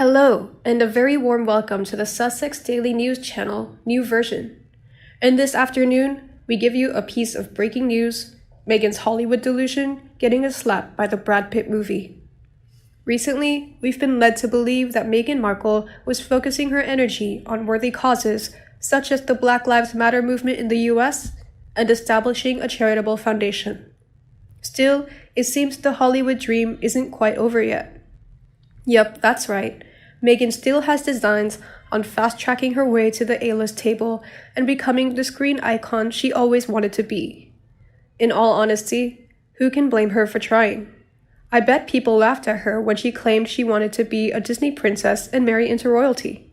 Hello, and a very warm welcome to the Sussex Daily News channel, New Version. And this afternoon, we give you a piece of breaking news: Meghan's Hollywood delusion getting a slap by the Brad Pitt movie. Recently, we've been led to believe that Meghan Markle was focusing her energy on worthy causes such as the Black Lives Matter movement in the US and establishing a charitable foundation. Still, it seems the Hollywood dream isn't quite over yet. Yep, that's right. Meghan still has designs on fast-tracking her way to the A-list table and becoming the screen icon she always wanted to be. In all honesty, who can blame her for trying? I bet people laughed at her when she claimed she wanted to be a Disney princess and marry into royalty.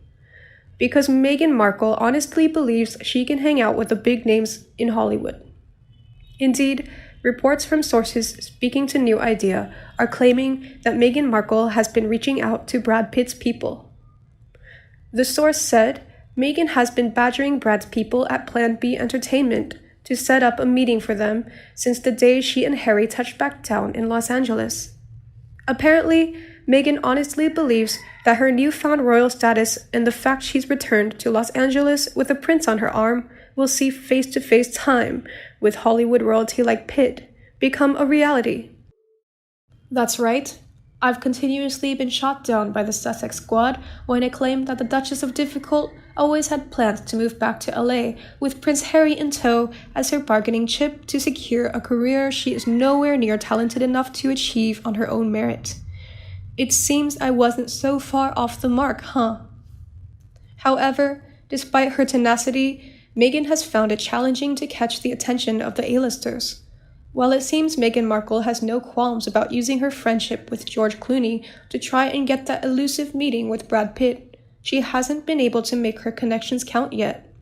Because Meghan Markle honestly believes she can hang out with the big names in Hollywood. Indeed, reports from sources speaking to New Idea are claiming that Meghan Markle has been reaching out to Brad Pitt's people. The source said Meghan has been badgering Brad's people at Plan B Entertainment to set up a meeting for them since the day she and Harry touched back down in Los Angeles. Apparently, Meghan honestly believes that her newfound royal status and the fact she's returned to Los Angeles with a prince on her arm will see face-to-face time with Hollywood royalty like Pitt become a reality. That's right. I've continuously been shot down by the Sussex squad when I claimed that the Duchess of Difficult always had plans to move back to LA with Prince Harry in tow as her bargaining chip to secure a career she is nowhere near talented enough to achieve on her own merit. It seems I wasn't so far off the mark, huh? However, despite her tenacity, Meghan has found it challenging to catch the attention of the A-listers. While it seems Meghan Markle has no qualms about using her friendship with George Clooney to try and get that elusive meeting with Brad Pitt, she hasn't been able to make her connections count yet.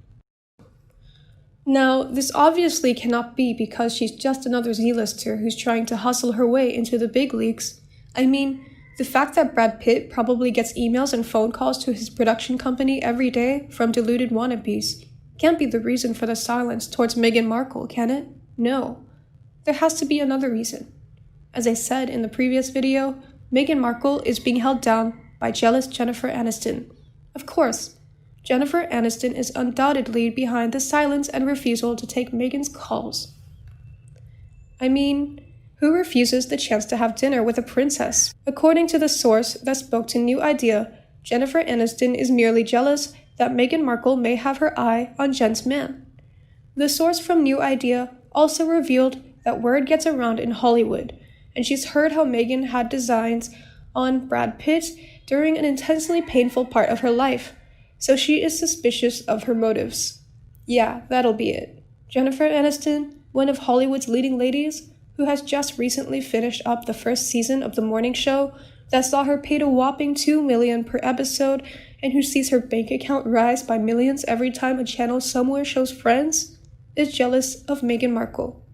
Now, this obviously cannot be because she's just another Z-lister who's trying to hustle her way into the big leagues. I mean, the fact that Brad Pitt probably gets emails and phone calls to his production company every day from deluded wannabes can't be the reason for the silence towards Meghan Markle, can it? No. There has to be another reason. As I said in the previous video, Meghan Markle is being held down by jealous Jennifer Aniston. Of course, Jennifer Aniston is undoubtedly behind the silence and refusal to take Meghan's calls. I mean, who refuses the chance to have dinner with a princess? According to the source that spoke to New Idea, Jennifer Aniston is merely jealous that Meghan Markle may have her eye on Jen's man. The source from New Idea also revealed that word gets around in Hollywood, and she's heard how Meghan had designs on Brad Pitt during an intensely painful part of her life, so she is suspicious of her motives. Yeah, that'll be it. Jennifer Aniston, one of Hollywood's leading ladies, who has just recently finished up the first season of the morning show that saw her paid a whopping $2 million per episode and who sees her bank account rise by millions every time a channel somewhere shows Friends, is jealous of Meghan Markle.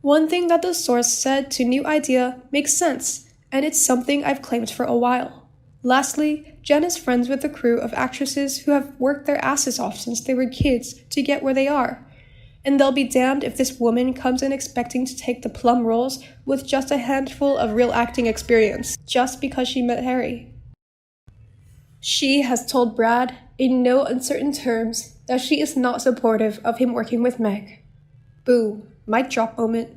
One thing that the source said to New Idea makes sense, and it's something I've claimed for a while. Lastly, Jen is friends with a crew of actresses who have worked their asses off since they were kids to get where they are. And they'll be damned if this woman comes in expecting to take the plum roles with just a handful of real acting experience, just because she met Harry. She has told Brad, in no uncertain terms, that she is not supportive of him working with Meg. Boo, mic drop moment.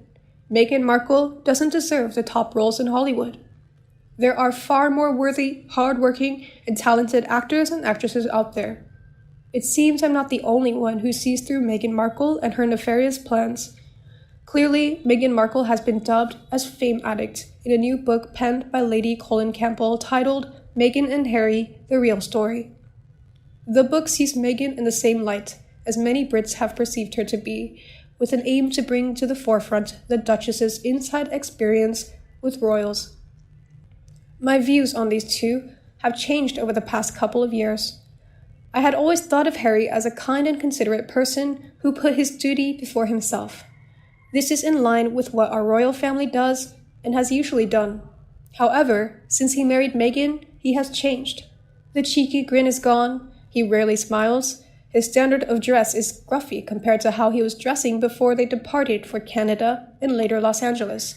Meghan Markle doesn't deserve the top roles in Hollywood. There are far more worthy, hard-working, and talented actors and actresses out there. It seems I'm not the only one who sees through Meghan Markle and her nefarious plans. Clearly, Meghan Markle has been dubbed as fame addict in a new book penned by Lady Colin Campbell titled Meghan and Harry, The Real Story. The book sees Meghan in the same light as many Brits have perceived her to be, with an aim to bring to the forefront the Duchess's inside experience with royals. My views on these two have changed over the past couple of years. I had always thought of Harry as a kind and considerate person who put his duty before himself. This is in line with what our royal family does and has usually done. However, since he married Meghan, he has changed. The cheeky grin is gone, he rarely smiles, his standard of dress is gruffy compared to how he was dressing before they departed for Canada and later Los Angeles.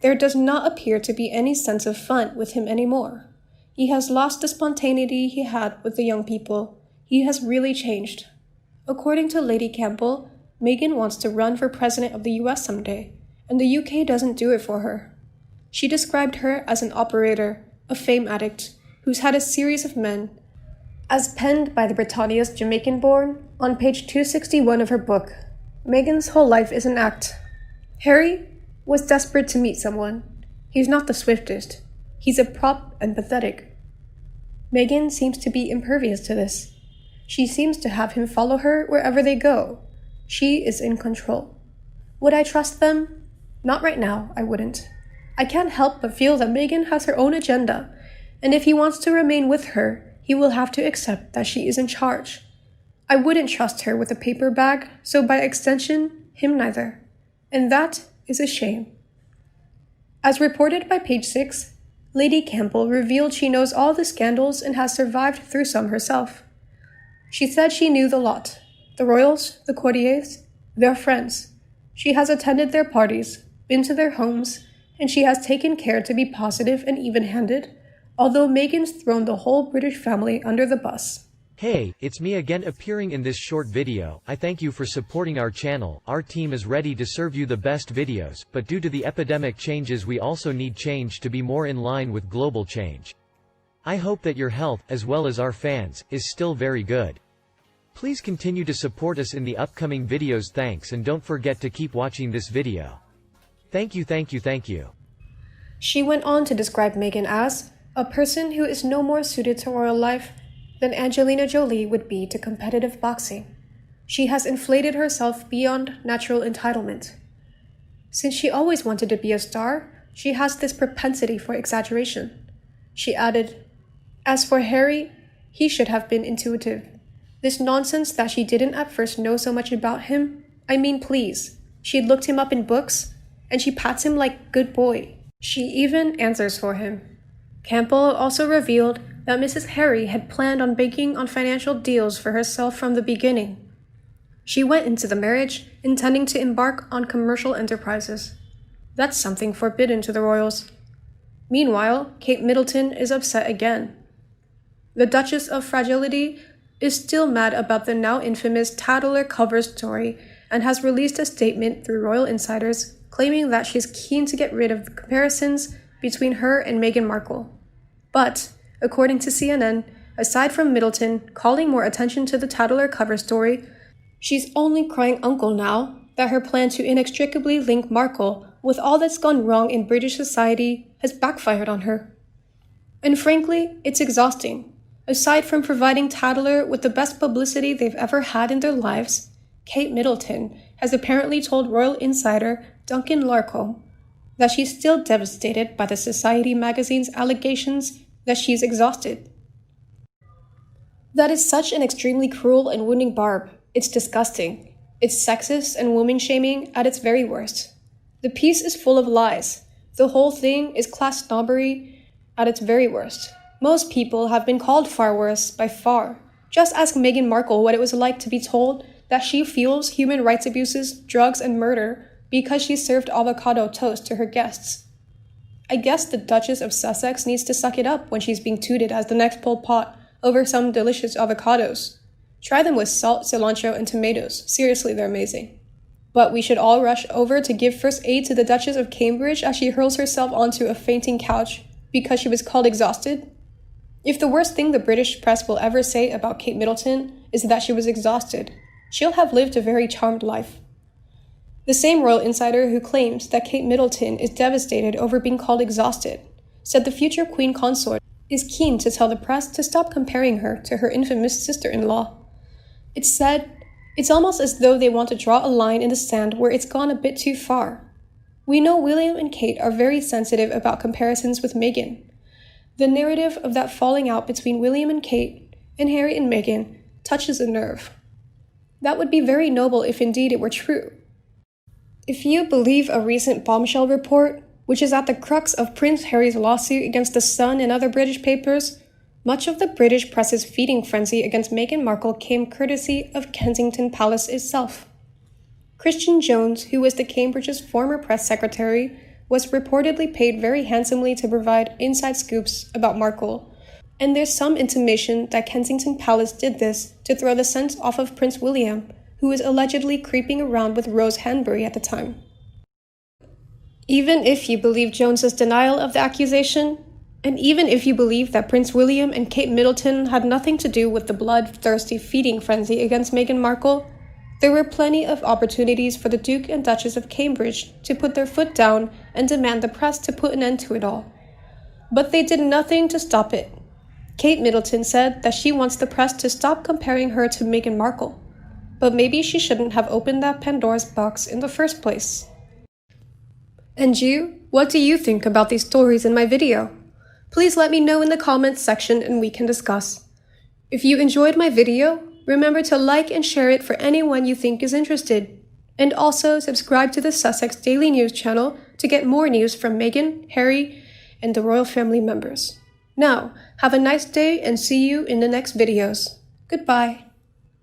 There does not appear to be any sense of fun with him anymore. He has lost the spontaneity he had with the young people. He has really changed. According to Lady Campbell, Meghan wants to run for president of the US someday, and the UK doesn't do it for her. She described her as an operator, a fame addict, who's had a series of men, as penned by the Britannia's Jamaican-born on page 261 of her book. Meghan's whole life is an act. Harry was desperate to meet someone. He's not the swiftest. He's a prop and pathetic. Meghan seems to be impervious to this. She seems to have him follow her wherever they go. She is in control. Would I trust them? Not right now, I wouldn't. I can't help but feel that Meghan has her own agenda, and if he wants to remain with her, he will have to accept that she is in charge. I wouldn't trust her with a paper bag, so by extension, him neither. And that is a shame. As reported by page 6, Lady Campbell revealed she knows all the scandals and has survived through some herself. She said she knew the lot, the royals, the courtiers, their friends. She has attended their parties, been to their homes, and she has taken care to be positive and even-handed, although Meghan's thrown the whole British family under the bus. Hey, it's me again appearing in this short video. I thank you for supporting our channel. Our team is ready to serve you the best videos, but due to the epidemic changes we also need change to be more in line with global change. I hope that your health, as well as our fans, is still very good. Please continue to support us in the upcoming videos. Thanks, and don't forget to keep watching this video. Thank you, thank you, thank you. She went on to describe Meghan as a person who is no more suited to royal life than Angelina Jolie would be to competitive boxing. She has inflated herself beyond natural entitlement. Since she always wanted to be a star, she has this propensity for exaggeration. She added, as for Harry, he should have been intuitive. This nonsense that she didn't at first know so much about him, I mean please, she'd looked him up in books, and she pats him like good boy. She even answers for him. Campbell also revealed that Mrs. Harry had planned on banking on financial deals for herself from the beginning. She went into the marriage intending to embark on commercial enterprises. That's something forbidden to the royals. Meanwhile, Kate Middleton is upset again. The Duchess of Fragility is still mad about the now infamous Tattler cover story and has released a statement through royal insiders claiming that she's keen to get rid of the comparisons between her and Meghan Markle. But, according to CNN, aside from Middleton calling more attention to the Tattler cover story, she's only crying uncle now that her plan to inextricably link Markle with all that's gone wrong in British society has backfired on her. And frankly, it's exhausting. Aside from providing Tattler with the best publicity they've ever had in their lives, Kate Middleton has apparently told royal insider Duncan Larcombe that she's still devastated by the Society magazine's allegations that she's exhausted. That is such an extremely cruel and wounding barb. It's disgusting. It's sexist and woman-shaming at its very worst. The piece is full of lies. The whole thing is class snobbery at its very worst. Most people have been called far worse, by far. Just ask Meghan Markle what it was like to be told that she fuels human rights abuses, drugs, and murder because she served avocado toast to her guests. I guess the Duchess of Sussex needs to suck it up when she's being touted as the next Pol Pot over some delicious avocados. Try them with salt, cilantro, and tomatoes. Seriously, they're amazing. But we should all rush over to give first aid to the Duchess of Cambridge as she hurls herself onto a fainting couch because she was called exhausted? If the worst thing the British press will ever say about Kate Middleton is that she was exhausted, she'll have lived a very charmed life. The same royal insider who claims that Kate Middleton is devastated over being called exhausted said the future queen consort is keen to tell the press to stop comparing her to her infamous sister-in-law. It's said, it's almost as though they want to draw a line in the sand where it's gone a bit too far. We know William and Kate are very sensitive about comparisons with Meghan. The narrative of that falling out between William and Kate and Harry and Meghan touches a nerve. That would be very noble if indeed it were true. If you believe a recent bombshell report, which is at the crux of Prince Harry's lawsuit against The Sun and other British papers, much of the British press's feeding frenzy against Meghan Markle came courtesy of Kensington Palace itself. Christian Jones, who was the Cambridge's former press secretary, was reportedly paid very handsomely to provide inside scoops about Markle, And there's some intimation that Kensington Palace did this to throw the scent off of Prince William, who was allegedly creeping around with Rose Hanbury at the time. Even if you believe Jones's denial of the accusation, and even if you believe that Prince William and Kate Middleton had nothing to do with the bloodthirsty feeding frenzy against Meghan Markle, there were plenty of opportunities for the Duke and Duchess of Cambridge to put their foot down and demand the press to put an end to it all. But they did nothing to stop it. Kate Middleton said that she wants the press to stop comparing her to Meghan Markle, but maybe she shouldn't have opened that Pandora's box in the first place. And you? What do you think about these stories in my video? Please let me know in the comments section and we can discuss. If you enjoyed my video, remember to like and share it for anyone you think is interested. And also subscribe to the Sussex Daily News channel to get more news from Meghan, Harry, and the royal family members. Now, have a nice day and see you in the next videos. Goodbye.